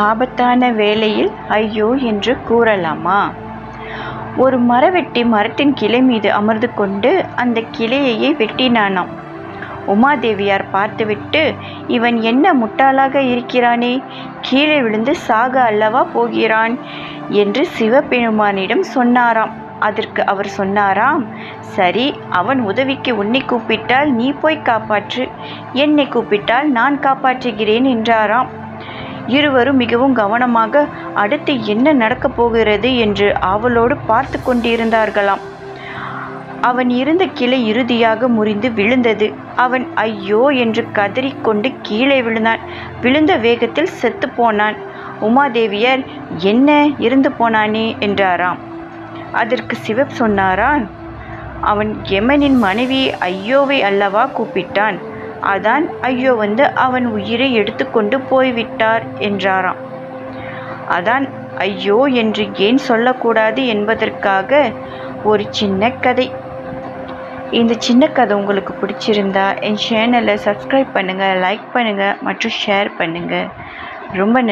ஆபத்தான வேளையில் ஐயோ என்று கூறலாமா? ஒரு மரவெட்டி மரத்தின் கிளை மீது அமர்ந்து கொண்டு அந்த கிளையையே வெட்டினானாம். உமாதேவியார் பார்த்துவிட்டு, இவன் என்ன முட்டாளாக இருக்கிறானே, கீழே விழுந்து சாக அல்லவா போகிறான் என்று சிவபெருமானிடம் சொன்னாராம். அதற்கு அவர் சொன்னாராம், சரி, அவன் உதவிக்கு உன்னை கூப்பிட்டால் நீ போய் காப்பாற்று, என்னை கூப்பிட்டால் நான் காப்பாற்றுகிறேன் என்றாராம். இருவரும் மிகவும் கவனமாக அடுத்து என்ன நடக்கப் போகிறது என்று ஆவலோடு பார்த்து கொண்டிருந்தார்களாம். அவன் இருந்த கிளை இறுதியாக முறிந்து விழுந்தது. அவன் ஐயோ என்று கதறிக்கொண்டு கீழே விழுந்தான். விழுந்த வேகத்தில் செத்து போனான். உமாதேவியர், என்ன இறந்து போனானே என்றாராம். அதற்கு சிவப் சொன்னாரான், அவன் யமனின் மனைவி ஐயோவை அல்லவா கூப்பிட்டான், அதான் ஐயோ வந்து அவன் உயிரை எடுத்துக்கொண்டு போய்விட்டார் என்றாராம். அதான் ஐயோ என்று ஏன் சொல்லக்கூடாது என்பதற்காக ஒரு சின்ன கதை. இந்த சின்ன கதை உங்களுக்கு பிடிச்சிருந்தா என் சேனலை சப்ஸ்கிரைப் பண்ணுங்கள், லைக் பண்ணுங்கள் மற்றும் ஷேர் பண்ணுங்கள். ரொம்ப நன்றி.